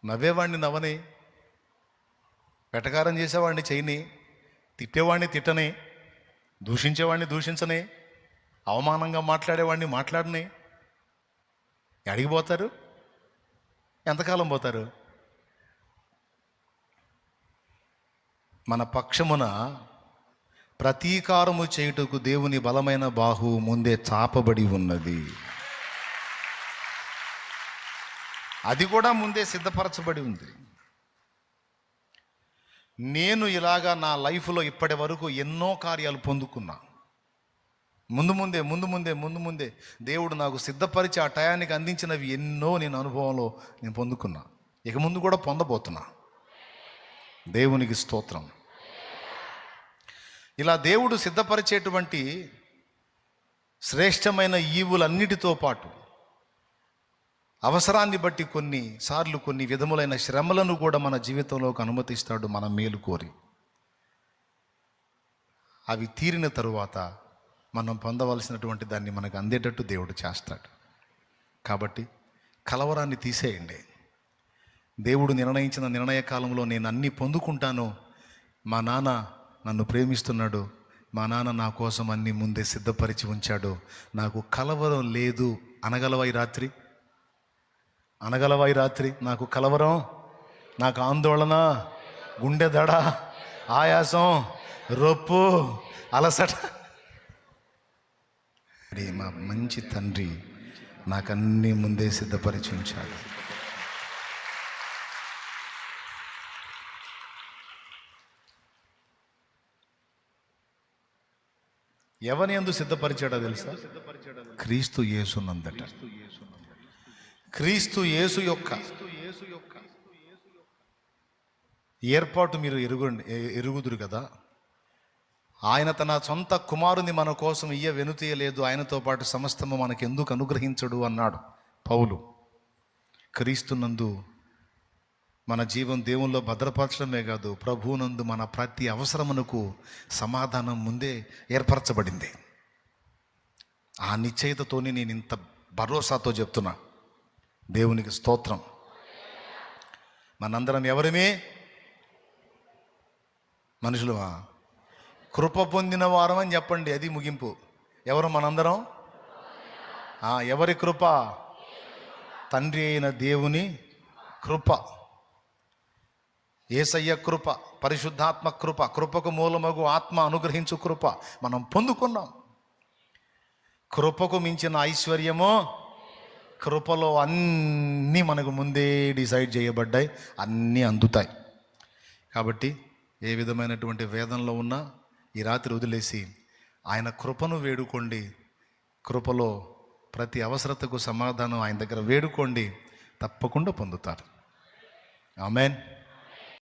నవ్వేవాడిని నవ్వని, వెటకారం చేసేవాడిని చేయని, తిట్టేవాడిని తిట్టని, దూషించేవాడిని దూషించని, అవమానంగా మాట్లాడేవాడిని మాట్లాడని. అడిగిపోతారు, ఎంతకాలం పోతారు? మన పక్షమున ప్రతీకారము చేయుటకు దేవుని బలమైన బాహు ముందే చాపబడి ఉన్నది. అది కూడా ముందే సిద్ధపరచబడి ఉంది. నేను ఇలాగా నా లైఫ్లో ఇప్పటి వరకు ఎన్నో కార్యాలు పొందుకున్నా. ముందు ముందే దేవుడు నాకు సిద్ధపరిచి ఆ టయానికి అందించినవి ఎన్నో నేను అనుభవంలో నేను పొందుకున్నా. ఇక ముందు కూడా పొందబోతున్నా. దేవునికి స్తోత్రం. ఇలా దేవుడు సిద్ధపరిచేటువంటి శ్రేష్టమైన ఈవులన్నిటితో పాటు అవసరాన్ని బట్టి కొన్నిసార్లు కొన్ని విధములైన శ్రమలను కూడా మన జీవితంలోకి అనుమతిస్తాడు, మన మేలు కోరి. అవి తీరిన తరువాత మనం పొందవలసినటువంటి దాన్ని మనకు అందేటట్టు దేవుడు చేస్తాడు. కాబట్టి కలవరాన్ని తీసేయండి. దేవుడు నిర్ణయించిన నిర్ణయ కాలంలో నేను అన్నీ పొందుకుంటాను, మా నాన్న నన్ను ప్రేమిస్తున్నాడు, మా నాన్న నా కోసం అన్నీ ముందే సిద్ధపరిచి ఉంచాడు, నాకు కలవరం లేదు అనగలవై రాత్రి? నాకు కలవరం, నాకు ఆందోళన, గుండె దడ, ఆయాసం, రొప్పు, అలసట. మా మంచి తండ్రి నాకన్నీ ముందే సిద్ధపరిచి ఉంచాడు. ఎవని యందు సిద్ధపరిచాడో తెలుసా? క్రీస్తు యేసునందట. క్రీస్తు యేసు యొక్క ఏర్పాటు మీరు ఎరుగుదురు కదా. ఆయన తన సొంత కుమారుని మన కోసం వెనుతీయలేదు, ఆయనతో పాటు సమస్తము మనకు ఎందుకు అనుగ్రహించడు అన్నాడు పౌలు. క్రీస్తునందు మన జీవం దేవుల్లో భద్రపరచడమే కాదు, ప్రభువునందు మన ప్రతి అవసరమునకు సమాధానం ముందే ఏర్పరచబడింది. ఆ నిశ్చయితతోనే నేను ఇంత భరోసాతో చెప్తున్నా. దేవునికి స్తోత్రం. మనందరం ఎవరిమే? మనుషులమా? కృప పొందిన వారం అని చెప్పండి, అది ముగింపు. ఎవరు మనందరం? ఎవరి కృప? తండ్రి అయిన దేవుని కృప, యేసయ్య కృప, పరిశుద్ధాత్మ కృప, కృపకు మూలమగు ఆత్మ అనుగ్రహించు కృప మనం పొందుకున్నాం. కృపకు మించిన ఐశ్వర్యము, కృపలో అన్నీ మనకు ముందే డిసైడ్ చేయబడ్డాయి, అన్నీ అందుతాయి. కాబట్టి ఏ విధమైనటువంటి వేదనలో ఉన్నా ఈ రాత్రి వదిలేసి ఆయన కృపను వేడుకోండి. కృపలో ప్రతి అవసరతకు సమాధానం ఆయన దగ్గర వేడుకోండి, తప్పకుండా పొందుతారు. ఆమేన్.